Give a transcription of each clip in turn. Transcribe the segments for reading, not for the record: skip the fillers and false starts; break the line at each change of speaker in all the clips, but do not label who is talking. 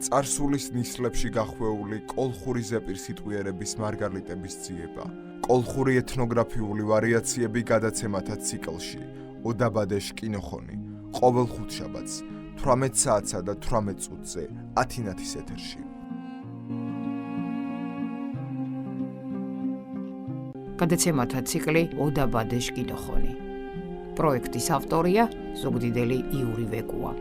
წარსულის ნისლებში გახვეული კოლხური ზეპირს იტყვიერების მარგალიტების ძიება, კოლხური ეთნოგრაფიული ვარიაციები გადაცემათა ციკლში, ოდაბადეშ კინოხონი, ყოველ ხუთშაბათს, 18 საათსა და 18 წუთზე, 10 ეთერში.
გადაცემათა ციკლი ოდაბადეშ კინოხონი. პროექტის ავტორია ზუგდიდელი იური ვეკუა.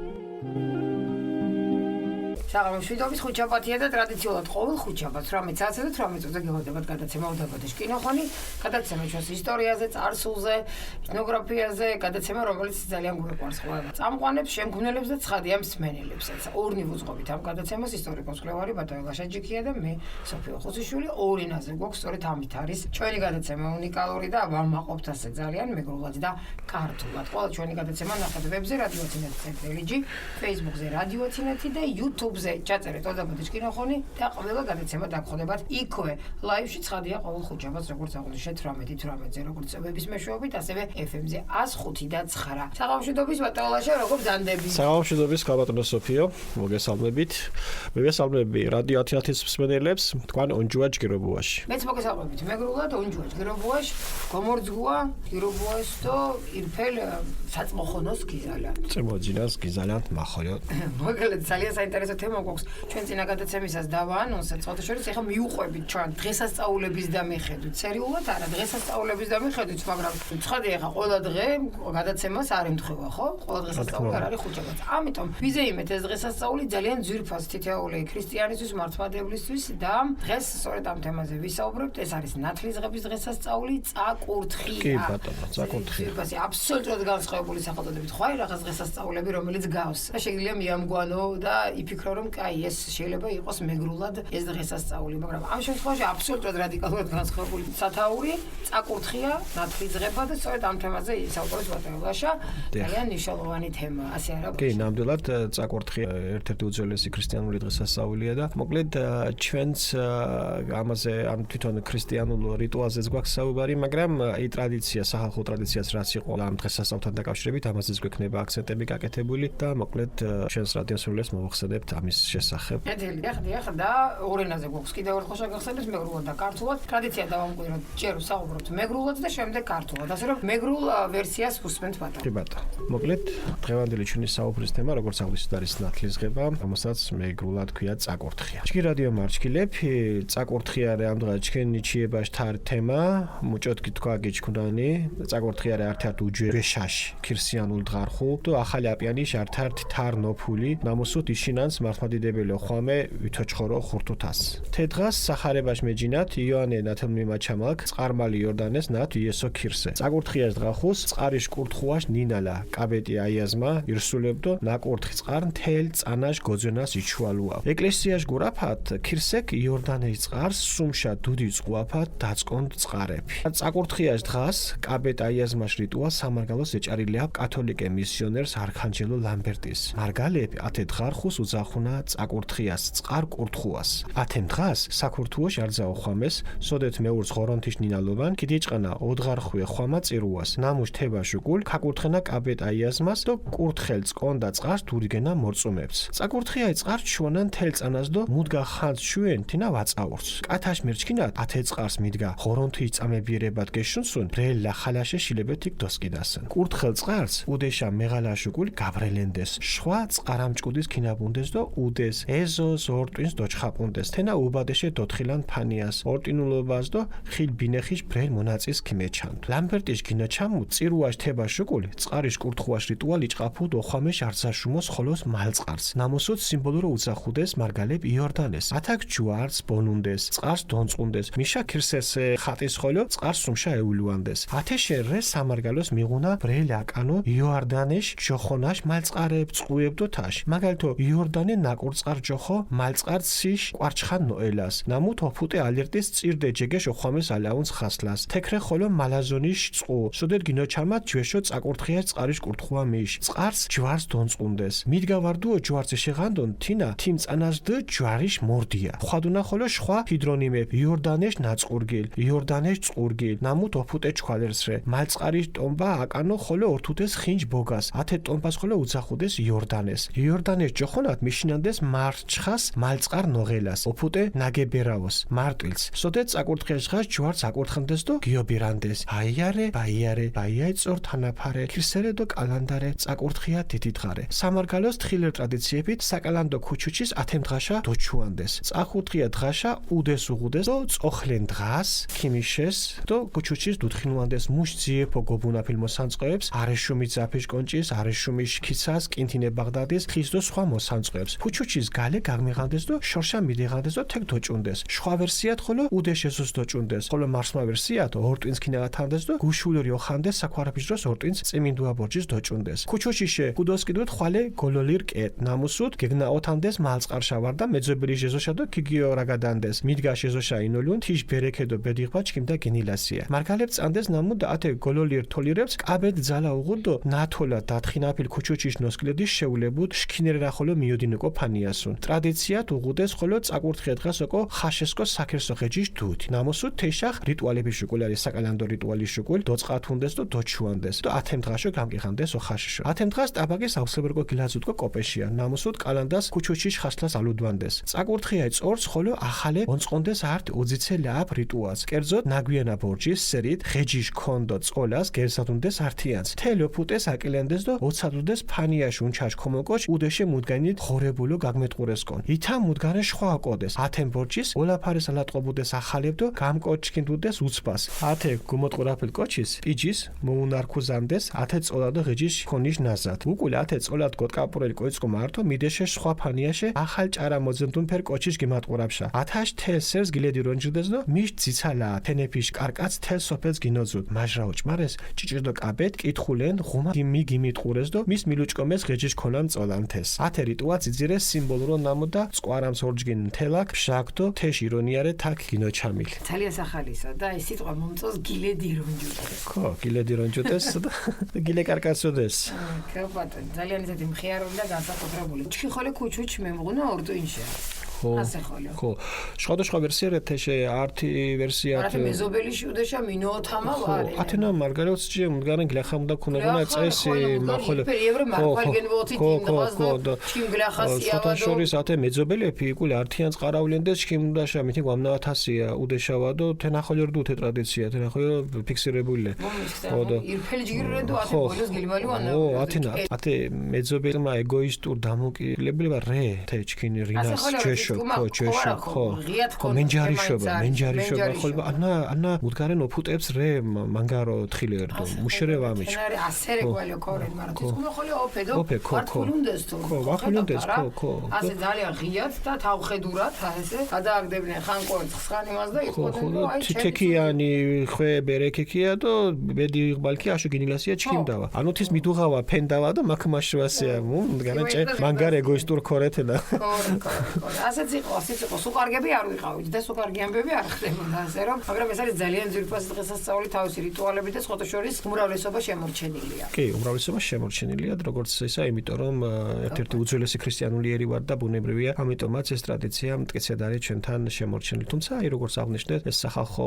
საღამოშვიდობის ხუთშაბათია და ტრადიციულად ყოველ ხუთშაბათს 18 საათსა და 18 წუთზე გეღოდებათ გადაცემა ოდაბადეშ კინოხონი, გადაცემა ჩვენს ისტორიაზე, წარსულზე, ეთნოგრაფიაზე, გადაცემა რომელიც ძალიან გვიყვარს ყველა. წამყვანებს, შემქმნელებს და ცხადია მსმენელებსაც. ორნი ვუძღობით ამ გადაცემას ისტორიკოს-მკვლევარი ბატონი ლაშაჯიქია და მე სოფიო ხუსიშვილი. ორ ენაზე გვაქვს, სწორედ ამით არის ჩვენი გადაცემა უნიკალური და ვამაყობთ ასე ძალიან მეგრულად და ქართულად. ყველა ჩვენი გადაცემა ნახეთ ვებზე radio.net.lg, Facebook-ზე radio.net და YouTube-ზე ჩაწერეთ ოდაბადეშ კინოხონი და ყველა გადაცემა დაგხვდებათ იქვე ლაივში ცხადია ყოველ ხუთშაბათს როგორც აღვნიშნეთ 18:18-ზე როგორც ვების მეშვეობით ასევე FM-ზე 105 და 9. საღამოშვიდობის ბატონო ლაშა როგორ ბრძანდები?
საღამოშვიდობის ბატონო სოფიო, მოგესალმებით. მოგესალმები რადიო 10-ის მსმენელებს, თქვენ ონჯუა ჯგირობუაში.
მეც მოგესალმებით მეგრულად ონჯუა ჯგირობუაში, გომორძგუა ჯგირობუას და ირფელ საწმოხონოს გიზალან.
წემოძინას გიზალან მახოიო.
მოკლედ ძალიან საინტერესო თემა გვაქვს ჩვენ წინა გადაცემისას დავაანონსეთ ცოტაშორის ეხლა მიუყვებით ჩვენ დღესასწაულების და მიხედვით სერიულად არა დღესასწაულების და მიხედვით მაგრამ ცხადია ეხლა ყველა დღე გადაცემას არ ემთხვევა ხო ყველა დღესასწაული არ არის ხუთშაბათს ამიტომ ვიზეიმეთ ეს დღესასწაული ძალიან ძვირფას თითოეული ქრისტიანისთვის მართლმადებლისთვის და დღეს სწორედ ამ თემაზე ვისაუბრებთ ეს არის ნათლისღების დღესასწაული წაკურთხია
კი ბატონო წაკურთხია
ძვირფასი აბსოლუტურად განსხვავებული სახელწოდებით ხო აი რაღაც დღესასწაულები რომელიც გავს და შეიძლება მიამგვანო და იფიქრო რომ კაი ეს შეიძლება იყოს მეგრულად ეს დღესასწაული მაგრამ ამ შემთხვევაში აბსოლუტურად რადიკალურად განსხვავებული სათაური წაკურთხია ნათლისღება და სწორედ ამ თემაზე ისაუბრებს ბატონო ლაშა ძალიან მნიშვნელოვანი თემა ასე არა
კი ნამდვილად წაკურთხია ერთ-ერთი უძველესი ქრისტიანული დღესასწაულია და მოკლედ ჩვენს ამაზე ამ თვითონ ქრისტიანულ რიტუალზეც გვაქვს საუბარი მაგრამ აი ტრადიცია სახალხო ტრადიციას რაც იყო ამ დღესასწაულთან დაკავშირებით ამაზეც გვექნება აქცენტები გაკეთებული და მოკლედ ჩვენს რადიოსრულებს მოვახსენებთ ამის შესახებ.
დიახ და ორ ენაზე გვაქვს კიდევ ერთხელ შეგახსენებთ მეგრულად და ქართულად. ტრადიცია დავამკვიდროთ, ჯერ ვსაუბრობთ მეგრულად და შემდეგ ქართულად. ასე რომ მეგრულ ვერსიას უსმენთ ბატონო.
კი ბატონო. მოკლედ დღევანდელი ჩვენი საუბრის თემა როგორც აღნიშნეთ არის ნათლისღება, რომელსაც მეგრულად ქვია წაკურთხია. ჩქი რადიო მარჩქილებ, წაკურთხია ამდღა ჩქენი ჩიებაშთარ თემა, მუჭოთ გითქვა გიჩქუნანი, წაკურთხია ერთ-ერთ უჯერეშაში, ქირსიანულ დღარხუ და ახალი აპიანის ერთ-ერთ თარ ნოფული ნამოსუთ იშინანს მართლმადიდებელო ხვამე ვითოჩხორო ხურთუთას. თედღას სახარებაშ მეჯინათ იოანე ნათელმიმა ჩამალკ წყარმალი იორდანეს ნათ იესო ქირსე. წაკურთხიას დღახუს წყარიშ კურთხუაშ ნინალა კაბეტი აიაზმა ირსულებდო ნაკურთხი წყარ მთელ წანაშ გოძენას იჩვალუა. ეკლესიაშ გურაფათ ქირსეკ იორდანეს წყარს სუმშა დუდი წყუაფათ დაწყონდ წყარები. წაკურთხიას დღას კაბეტ აიაზმაშ რიტუალს სამარგალოს ეჭარილია კათოლიკე მისიონერს არქანჯელო ლამბერტის. მარგალები ათე დღარხუს უძახუნა წაკურთხიას წყარ კურთხუას. ათემ დღას საქურთუოშ არძაო ხვამეს, სოდეთ მეურს ღორონთიშ ნინალოვან, კიდიჭყანა ოდღარხვე ხვამა წირუას. ნამუშ თებაშ უკულ ქაკურთხენა კაბეტ აიაზმას და კურთხელ წკონდა წყარს დურიგენა მორწუმებს. წაკურთხია წყარ ჩვენან თელ წანას და მუდგა ხანს ჩვენ თინა ვაწაურს. კათაშ მერჩქინათ ათე წყარს მიდგა ღორონთი წამებიერებად გეშუნსუნ, ბრელა ხალაშე შილებეთიკ დოსკიდასან. კურთხელ წყარს უდეშა მეღალაშ უკულ გაბრელენდეს. შხვა წყარამჭკუდის ქინაბუნდეს და უდეს ეზოს ორტვინს დოჩხაპუნდეს თენა უბადეშე დოთხილან ფანიას ორტინულობას და ხილ ბინეხიშ ბრელ მონაწის ქიმეჩანდ ლამბერტიშ გინაჩამუ წირუაშ თებაშ უკული წყარიშ კურთხუაშ რიტუალი ჭყაფუ დოხვამეშ არცაშუმოს ხოლოს მალწყარს ნამოსუთ სიმბოლურო უძახუდეს მარგალებ იორდანეს ათაკ ჯუარს ბონუნდეს წყარს დონწყუნდეს მიშა ქირსესე ხატის ხოლო წყარს სუმშა ეულუანდეს ათეშე რე სამარგალოს მიღუნა ბრელ აკანო იორდანეშ ჯოხონაშ მალწყარებ წყუებ და თაშ მაგალითო იორდანე ნაკურწყარ ჯოხო მალწყარ სიშ კვარჩხან ნოელას ნამუთ ოფუტე ალერტის წირდე ჯეგეშ ოხვამეს ალაუნს ხასლას თექრე ხოლო მალაზონიშ წყუ სუდერ გინოჩამათ ჯვეშო წაკურთხია წყარიშ კურთხუა მიშ წყარს ჯვარს დონწყუნდეს მიდგავარდუო ჯვარზე შეღანდონ თინა თიმ წანას და ჯვარიშ მორდია ხვადუნა ხოლო შხვა ჰიდრონიმებ იორდანეშ ნაწყურგილ იორდანეშ წყურგილ ნამუთ ოფუტე ჩქვალერსრე მალწყარიშ ტომბა აკანო ხოლო ორთუთეს ხინჯ ბოგას ათე ტომბას ხოლო უძახუდეს იორდანეს იორდანეს ჯოხონათ მიშინა დოჩვინანდეს მარცხას მალწყარ ნოღელას ოფუტე ნაგებერავოს მარტვილს სოდეთ წაკურთხეს ხას ჯვარც აკურთხნდეს და გიობირანდეს აიარე ბაიაიწორ თანაფარე ქირსერე და კალანდარე წაკურთხია დიდითხარე სამარგალოს თხილერ ტრადიციებით საკალანდო ქუჩუჩის ათემდღაშა დოჩუანდეს წახუთხია დღაშა უდეს უღუდეს და წოხლენ დღას ქიმიშეს და ქუჩუჩის დუთხილუანდეს მუშძიეფო გობუნაფილ მოსანწყოებს არეშუმი ძაფიშ კონჭის არეშუმი შქიცას კინთინე ბაღდადის ხის და სხვა მოსანწყოებს ქუჩუჩის გალე გაგმიღანდეს და შორშა მიდიღანდეს და თეკ დოჭუნდეს სხვა ვერსიად ხოლო უდე შესოს დოჭუნდეს ხოლო მარსმა ვერსიად ორტვინს ქინაათანდეს და გუშულორი ოხანდეს საქვარაფის დროს ორტვინს წიმინდუა ბორჯის დოჭუნდეს ქუჩუჩიშე კუდოს კიდუთ ხვალე გოლოლირ კეთ ნამუსუთ გეგნაოთანდეს მალწყარშა ვარდა მეძობილი ჟეზოშა და ქიგიო რაგადანდეს მიდგა ჟეზოშა ინოლუნ თიშ ბერეკედო ბედიღბა ჩქიმდა გენილასია მარგალებ წანდეს ნამუ და ათე გოლოლირ თოლირებს კაბედ ძალა უღუდო ნათოლა დათხინაფილ ქუჩუჩიშ ნოსკლედის შეულებუდ შქინერა ხოლო მიოდინოკო ფანიასუნ ტრადიციად უღუდეს ხოლო წაკურთხე დღას ოკო ხაშესკო საქერსო ღეჯიშ დუთი ნამუსუთ თეშახ რიტუალები შუკულარი საკალანდო რიტუალი შუკულ დოწყათუნდეს და დოჩუანდეს და ათემ დღაშო გამგიხანდეს ოხაშიშო ათემ დღას ტაბაგის აუსლებერგო გილაზუტკო კოპეშია ნამუსუთ კალანდას ქუჩუჩიშ ხასლას ალუდვანდეს წაკურთხია წორს ხოლო ახალე ონწყონდეს არტ უძიცე ლაბ რიტუალს კერძოდ ნაგვიანა ბორჯის სერით ღეჯიშ ქონდო წოლას გერსადუნდეს ართიანს თელო ფუტეს აკილენდეს და ოცადუდეს ფანიაში უნჩაშ კომოკოჩ უდეშე მუდგანით ხორებულო გაგმეტყურესკონ ითა მუდგარე სხვა აკოდეს ათემ ბორჯის ოლაფარეს ალატყობუდეს ახალებდო გამკოჩკინდუდეს უცბას ათე გუმოტყურაფილ კოჩის პიჯის მოუნარქუზანდეს ათე წოლა და ღეჯიშ ქონიშ ნაზად უკულ ათე წოლად გოტკაპურელი კოიცკო მარტო მიდეშე სხვა ფანიაში ახალ ჭარა მოძემდუნ ფერ კოჩიშ გიმატყურაფშა ათაშ თელსერს გილედი რონჯუდეს და მიშ ძიცალა თენეფიშ კარკაც თელ სოფელს გინოძუდ მაჟრა უჭმარეს ჭიჭირდო კაბეთ კითხულენ ღუმა გიმიტყურეს და მის მილუჭკომეს ღეჯიშ ქონან წოლანთეს ათე რიტუა ძიძირეს სიმბოლურო ნამო და სკვარამს ორჯგინ თელაკ ფშაკდო თეშ ირონიარე თაკ გინოჩამილი
ძალიან ახალისა და ეს სიტყვა მომწონს გილედი რონჯუდეს
ხო გილედი რონჯუდეს და გილე კარკაცოდეს
ხო ბატონო ძალიან ისეთი მხიარული და განსაკუთრებული ჩქი ხოლე ქუჩუჩ მემღუნა ორტვინშა
ხო სხვადასხვა ვერსია თეშე არტი ვერსია
არათი მეზობელიში უდეშა მინოთამა ვარე
ათენა მარგალეც ჭი მდგარენ გლახამდა ქუნაგუნა წესი მახოლე
евро მარგალგენ ვოთი დინდას და ჩიმ გლახასია
ვადო შორის ათე მეზობელები იკული არტიანს ყარავლენდეს ჩიმდაშა მითი გვამნავათასია უდეშავა და თენახოლერ დუთე ტრადიცია თენახოლე ფიქსირებულე
ხო და ირფელი ჯიგირედო ათე ბოლოს გელმალი ვანა
ო ათენა ათე მეზობელმა ეგოისტურ დამოკიდებულება რე თე ჩქინი რინას ჯეშ ხო მენჯარიშობა ხოლმე ანა უდგარენ ოფუტებს რე მანგარო თხილერდო მუშერევა მიჩ
ასერე გვალო კორენ მაგრამ ის ხოლმე ოფედო
ვახულუნდეს ხო
ასე ძალიან ღიად და თავხედურად ასე გადააგდებდნენ ხან კვერცხს ხან იმას და იყოდნენ და აი
თითეკიანი ხვე ბერეკეკია და ბედი ღბალკი აშო გინილასია ჩქიმდავა ანუ თის მიდუღავა ფენდავა და მაქმაშვასია მუდგარენ ჭე მანგარ ეგოისტურ ქორეთენა
ასე ასეც იყო სუკარგები არ ვიყავით და სუკარგი ამბები არ ხდებოდა ასე რომ მაგრამ ეს არის ძალიან ძვირფასი დღესასწაული თავისი რიტუალები და სხვათა შორის უმრავლესობა შემორჩენილია
კი უმრავლესობა შემორჩენილია როგორც ისა იმიტომ რომ ერთ-ერთი უძველესი ქრისტიანული ერი ვარ და ბუნებრივია ამიტომაც ეს ტრადიცია მტკიცედ არის ჩვენთან შემორჩენილი თუმცა აი როგორც აღნიშნეთ ეს სახალხო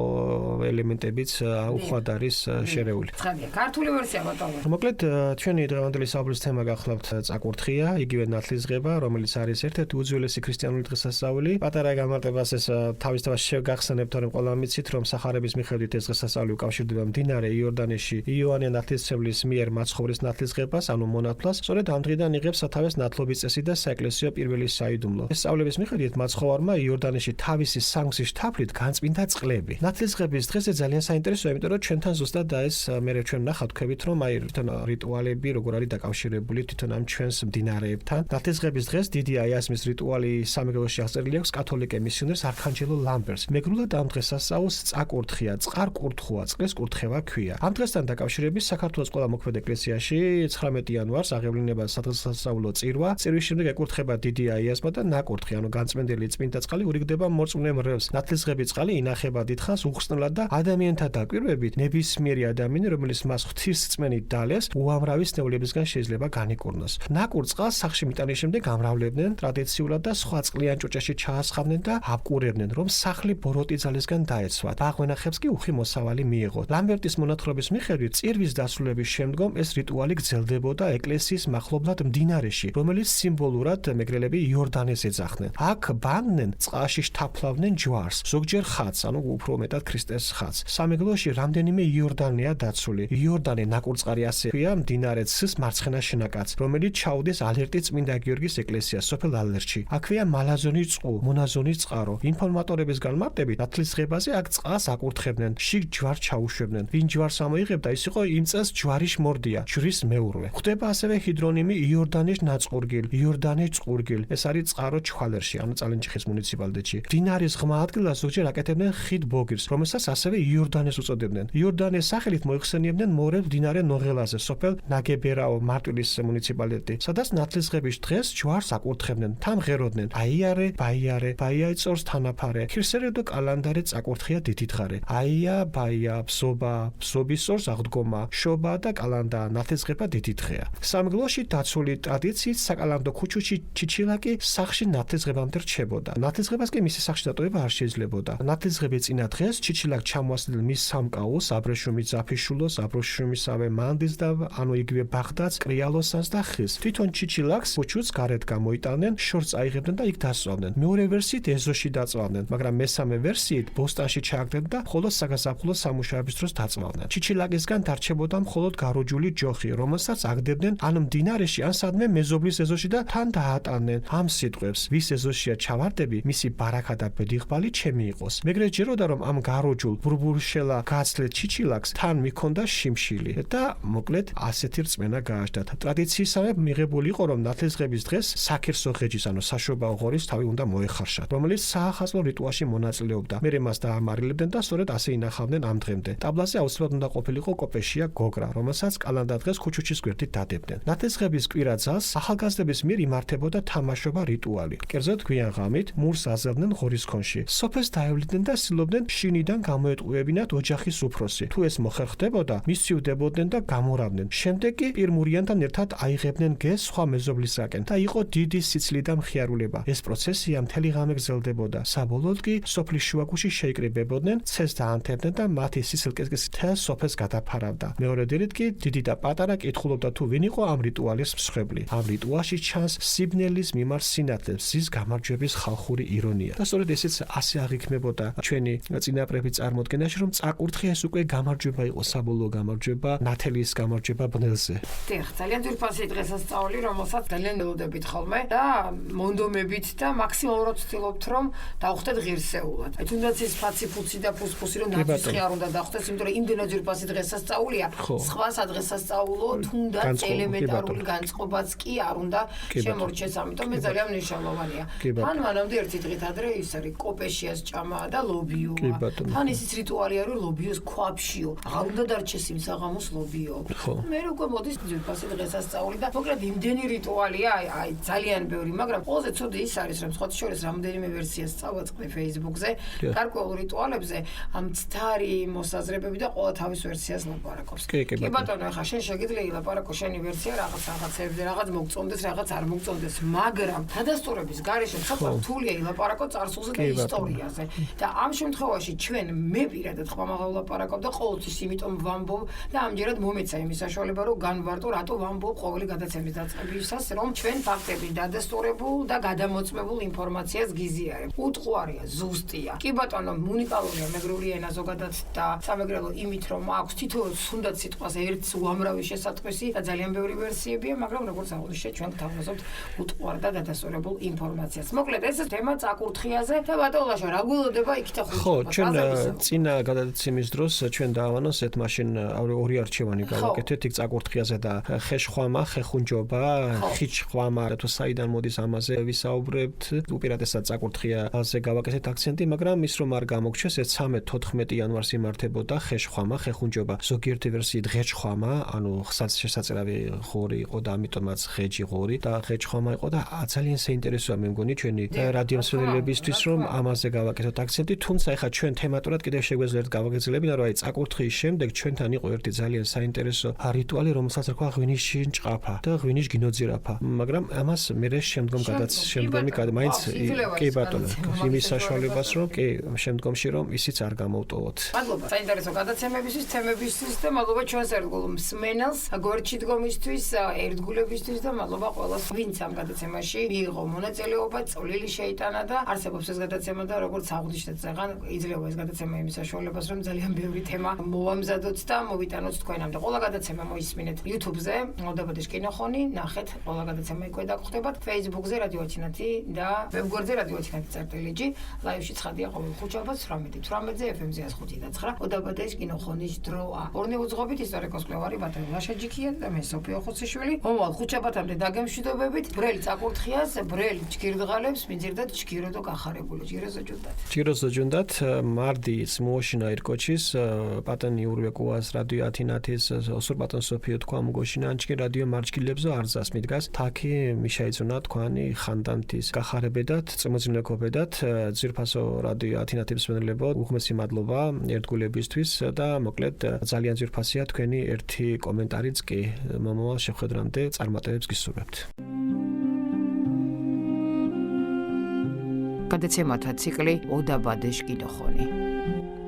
ელემენტებიც უხვად არის შერეული
ცხადია ქართული ვერსია ბატონო
მოკლედ ჩვენი დღევანდელი საუბრის თემა გახლავთ წაკურთხია იგივე ნათლისღება რომელიც არის ერთ-ერთი უძველესი ქრისტიანული დღესასწაული პატარა გამარტებას ეს თავისთავად შევგახსენებთ რომ ყველა მიცით რომ სახარების მიხედვით ეს დღესასწაული უკავშირდება მდინარე იორდანეში იოანე ნათლისმცემლის მიერ მაცხოვრის ნათლისღებას ანუ მონათლას სწორედ ამ დღიდან იღებს სათავეს ნათლობის წესი და საეკლესიო პირველი საიდუმლო ეს სწავლების მიხედვით მაცხოვარმა იორდანეში თავისი სამგზის თაფლით განწმინდა წყლები ნათლისღების დღეზე ძალიან საინტერესოა იმიტომ რომ ჩვენთან ზუსტად და ეს მე ჩვენ ნახავთ ქვევით რომ აი თვითონ რიტუალები როგორ არის დაკავშირებული თვითონ ამ ჩვენს მდინარეებთან ნათლისღების დღეს დიდი აიასმის რიტუალი სამეგრელოში აღწერილი აქვს კათოლიკე მისიონერს არქანჯელო ლამბერტს მეგრულად ამ დღესასწაულს წაკურთხია წყარკურთხვა წყლის კურთხევა ქვია ამ დღესთან დაკავშირებით საქართველოს ყველა მოქმედ ეკლესიაში 19 იანვარს აღევლინება სადღესასწაულო წირვა წირვის შემდეგ ეკურთხება დიდი აიასმა და ნაკურთხი ანუ განწმენდელი წმინდა წყალი ურიგდება მორწმუნე მრევლს ნათლისღების წყალი ინახება დიდხანს უხსნელად და ადამიანთა დაკვირვებით ნებისმიერი ადამიანი რომელიც მას ღვთისმწმენით დალეს უამრავი ცნებულებისგან შეიძლება განიკურნოს ნაკურ წყალს სახში მიტანის შემდეგ გამრავლებდნენ ტრადიციულად და სხვა წყლიან წრიან ჭუჭაში ჩაასხამდნენ და აბკურებდნენ, რომ სახლი ბოროტი ძალისგან დაეცვათ. აღვენახებს კი უხი მოსავალი მიიღოთ. ლამბერტის მონათხრობის მიხედვით, წირვის დასრულების შემდგომ ეს რიტუალი გრძელდებოდა ეკლესიის მახლობლად მდინარეში, რომელიც სიმბოლურად მეგრელები იორდანეს ეძახდნენ. აქ ბანდნენ, წყალში შთაფლავდნენ ჯვარს, ზოგჯერ ხატს, ანუ უფრო მეტად ქრისტეს ხატს. სამეგრელოში რამდენიმე იორდანეა დაცული. იორდანე ნაკურწყარი ასე ქვია მდინარე ცის მარცხენა შენაკადს, რომელიც ჩაუდეს ალერტი წმინდა გიორგის ეკლესიას სოფელ ალერტში. აქვეა მალაზონის წყუ, მონაზონის წყარო. ინფორმატორების განმარტებით, ნათლისღებაზე აქ წყალს აკურთხებდნენ, შიგ ჯვარს ჩაუშვებდნენ. ვინ ჯვარს ამოიღებდა, ის იყო იმ წელს ჯვარის მორდია, ჯვრის მეურვე. ხდება ასევე ჰიდრონიმი იორდანის ნაწყურგილ, იორდანის წყურგილ. ეს არის წყარო ჩხალერში, ანუ წალენჯიხის მუნიციპალიტეტში. მდინარის ღრმა ადგილას ზოგჯერ აკეთებდნენ ხიდ ბოგირს, რომელსაც ასევე იორდანეს უწოდებდნენ. იორდანეს სახელით მოიხსენიებდნენ მორევ მდინარე ნოღელაზე, სოფელ ნაგებერაო მარტვილის მუნიციპალიტეტი, სადაც ნათლისღების დღეს ჯვარს აკურთხებდნენ, თამღეროდნენ. აიარე, ბაიარე, ბაია იწორს თანაფარე, ხირსერედო კალანდარე წაკურთხია დიდი დღარე. აია, ბაია, ბზობა, ბზობის ორს აღდგომა, შობა და კალანდა, ნათლისღება დიდი დღეა. სამგლოში დაცული ტრადიციით საკალანდო ქუჩუჩი ჩიჩილაკი სახში ნათლისღებამდე რჩებოდა. ნათლისღებას კი მისი სახში დატოვება არ შეიძლებოდა. ნათლისღების წინა დღეს ჩიჩილაკ ჩამოასდნენ მის სამკაულს, აბრეშუმი ძაფიშულოს, აბრეშუმისავე მანდის და ანუ იგივე ბაღდაც, კრიალოსანს და ხის. თვითონ ჩიჩილაკს ქუჩუც გარეთ გამოიტანდნენ, შორს აიღებდნენ და იქ დასწავდნენ. მეორე ვერსიით ეზოში დაწვავდნენ, მაგრამ მესამე ვერსიით ბოსტანში ჩააგდნენ და მხოლოდ საგაზაფხულო სამუშაოების დროს დაწვავდნენ. ჩიჩილაკისგან დარჩებოდა მხოლოდ გაროჯული ჯოხი, რომელსაც აგდებდნენ ან მდინარეში, ან სადმე მეზობლის ეზოში და თან დაატანდნენ ამ სიტყვებს: ვის ეზოშია ჩავარდები, მისი ბარაქა და ბედიღბალი ჩემი იყოს. მეგრე ჯეროდა რომ ამ გაროჯულ ბურბურშელა გაცლეთ ჩიჩილაკს თან მიქონდა შიმშილი და მოკლედ ასეთი რწმენა გააჩნდათ. ტრადიციისამებრ მიღებული იყო რომ ნათლისღების დღეს საქირსო ღეჯის ანუ საშობაო ღორის თავი უნდა მოეხარშათ, რომელიც საახალწლო რიტუალში მონაწილეობდა. მერე მას დაამარილებდნენ და სწორედ ასე ინახავდნენ ამ დღემდე. ტაბლაზე აუცილებლად უნდა ყოფილიყო კოპეშია გოგრა, რომელსაც კალანდა დღეს ქუჩუჩის გვერდით დადებდნენ. ნათლისღების კვირა ძალს ახალგაზრდების მიერ იმართებოდა თამაშობა რიტუალი. კერძოდ გვიან ღამით მურს აზევდნენ ღორის ქონში. სოფელს დაევლინდნენ და ცდილობდნენ შინიდან გამოეტყუებინათ ოჯახის უფროსი. თუ ეს მოხერხდებოდა, მისცივდებოდნენ და გამორავდნენ. შემდეგ კი პირმურიანთან ერთად აიღებდნენ გეს სხვა მეზობლისაკენ და იყო დიდი სიცილი და მხიარულება. ეს პროცესია მთელი ღამე გრძელდებოდა. საბოლოოდ კი სოფლის შუაგულში შეიკრიბებოდნენ, ცეს დაანთებდნენ და მათი სისილკისკის მთელ სოფელს გადაფარავდა. მეორე დილით კი დიდი და პატარა კითხულობდა თუ ვინ იყო ამ რიტუალის მსხვერპლი. ამ რიტუალში ჩანს სიბნელის მიმართ სინათლე, მზის გამარჯვების ხალხური ირონია. და სწორედ ესეც ასე აღიქმებოდა ჩვენი წინაპრების წარმოდგენაში, რომ წაკურთხია ეს უკვე გამარჯვება იყო, საბოლოო გამარჯვება, ნათელის გამარჯვება ბნელზე.
დიახ, ძალიან ძვირფასი დღესასწაული, რომელსაც ძალიან ელოდებით ხოლმე და მონდომებით და მაქსიმალურად ვცდილობთ, რომ დავხვდეთ ღირსეულად. აი თუნდაც ის ფაცი-ფუცი და ფუსფუსი რომ ნაცვლი არ უნდა დავხვდეთ, იმიტომ რომ იმდენად ძვირფასი დღესასწაულია. სხვა სადღესასწაულო თუნდაც ელემენტარული განწყობაც კი არ უნდა შემორჩეს, ამიტომ ეს ძალიან მნიშვნელოვანია. თან მანამდე ერთი დღით ადრე ის არის კოპეშიას ჭამა და ლობიოა. თან ისიც რიტუალი არის ლობიოს ქვაფშიო. აღარ უნდა დარჩეს იმ საღამოს ლობიო. მე უკვე მოდის ძვირფასი დღესასწაული და მოკლედ იმდენი რიტუალია, აი ძალიან ბევრი, მაგრამ ყველაზე ცუდი ის არის, რომ სხვა შორის რამდენიმე ვერსიას წავაწყდი Facebook-ზე, გარკვეულ რიტუალებზე, ამ ცდარი მოსაზრებები და ყველა თავის ვერსიას ლაპარაკობს. კი ბატონო, ახლა შენ შეგიძლია ლაპარაკო შენი ვერსია რაღაცებზე, რაღაც მოგწონდეს, რაღაც არ მოგწონდეს, მაგრამ დადასტურების გარეშე სხვა რთულია ილაპარაკო წარსულზე და ისტორიაზე. და ამ შემთხვევაში ჩვენ მე პირადად ხმამაღლა ვლაპარაკობ და ყოველთვის იმიტომ ვამბობ და ამჯერად მომეცა იმის საშუალება, რომ განვარტო, რატო ვამბობ ყოველი გადაცემის დაწყებისას, რომ ჩვენ ფაქტების დადასტურებულ და გადამოწმებულ ინფორმაციას გიზიარებ. უტყუარია, ზუსტია. კი ბატონო, უნიკალურია მეგრული ენა ზოგადად და სამეგრელო იმით, რომ აქვს თითოეულ თუნდაც სიტყვას ერთს უამრავი შესატყვისი და ძალიან ბევრი ვერსიებია, მაგრამ როგორც აღნიშნე, ჩვენ გთავაზობთ უტყუარ და დადასტურებულ ინფორმაციას. მოკლედ, ეს თემა წაკურთხიაზე და ბატონო, რა გველოდება იქით ახლა?
ხო, ჩვენ წინა გადაცემის დროს ჩვენ დაავანოსეთ მაშინ ორი არჩევანი გავაკეთეთ იქ წაკურთხიაზე და ხეშხვამა, ხეხუნჯობა, ხიჩხვამა, თუ საიდან მოდის ამაზე ვისაუბრებთ. უპირატესად წაკურთხიაზე გავაკეთეთ აქცენტი, მაგრამ ის რომ არ გამოგჩეს, ეს 13-14 იანვარს იმართებოდა ხეშხვამა, ხეხუნჯობა. ზოგიერთი ვერსიით ღეჯხვამა, ანუ შესაძლებელი ღორი იყო და ამიტომაც ღეჯი ღორი და ღეჯხვამა იყო და ძალიან საინტერესოა მე მგონი ჩვენი რადიომსმენელებისთვის რომ ამაზე გავაკეთოთ აქცენტი, თუმცა ეხლა ჩვენ თემატურად კიდევ შეგვეძლოთ გავაგრძელებინა, რომ აი წაკურთხის შემდეგ ჩვენთან იყო ერთი ძალიან საინტერესო რიტუალი, რომელსაც რქვა ღვინიში ჭყაფა და ღვინიშ გინოძირაფა, მაგრამ ამას მე შემდგომი მაინც
იძლევა
კი
ის
ბატონო,
გადაცემა,
იმის
მაგის
საშუალებას რომ კი შემდგომში რომ ისიც არ გამოვტოვოთ.
მადლობა საინტერესო გადაცემებისთვის, თემებისთვის და მადლობა ჩვენს ერთგულ მსმენელს, გვერდში დგომისთვის, ერთგულებისთვის და მადლობა ყველას, ვინც ამ გადაცემაში მიიღო მონაწილეობა, წვლილი შეიტანა და არსებობს ეს გადაცემა და როგორც აღვნიშნეთ ზეგან, იძლევა ეს გადაცემა იმის საშუალებას, რომ ძალიან ბევრი თემა მოვამზადოთ და მოვიტანოთ თქვენამდე. ყველა გადაცემა მოისმინეთ YouTube-ზე, ოდაბადეშ კინოხონი, ნახეთ, ყველა გადაცემა იქვე დაგხვდებათ, Facebook-ზე რადიო ათინათი და ვებგვერდზე რადიო ათინათი წერტილიჯი, ლაივში ცხადია ყოველ ხუთშაბათს 18:18-ზე FM-ზე 105 და 9. ოდაბადეშ კინოხონის დროა. ორნი უძღობით ისტორიკოს კვლევარი ბატონი ლაშაჯიქია და მე სოფიო ხოციშვილი. მომავალ ხუთშაბათამდე დაგემშვიდობებით. ბრელი წაკურთხიას, ბრელი ჩქირდღალებს, მიძირდათ ჩქიროდო გახარებული. ჯიროზო ჯუნდათ.
ჯიროზო ჯუნდათ, მარდი მოშინა ერკოჩის, ბატონი ურვე კუას რადიო ათინათის, ოსურ ბატონ სოფიო თქვა მგოშინა ანჩკი რადიო მარჩკილებზო არძას მიდგას. თაკი მიშაიცუნა თქვანი ხანდანთის გახარებედათ, წმოძინეკობედათ, ძირფასო რადიო ათინათის მსმენელებო, უღმესი მადლობა ერთგულებისთვის და მოკლედ ძალიან ძირფასია თქვენი ერთი კომენტარიც კი მომავალ შეხვედრამდე წარმატებებს გისურვებთ.
გადაცემათა ციკლი ოდაბადეშ კინოხონი.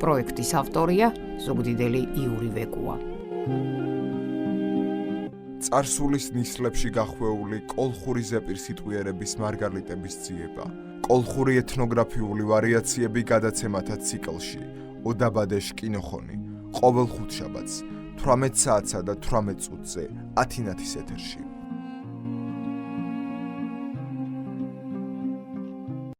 პროექტის ავტორია ზუგდიდელი იური ვეკუა.
წარსულის ნისლებში გახვეული კოლხური ზეპირსიტყვიერების მარგალიტების ძიება. კოლხური ეთნოგრაფიული ვარიაციები გადაცემათა ციკლში ოდაბადეშ კინოხონი. ყოველ ხუთშაბათს 18 საათსა და 18 წუთზე ათინათის ეთერში.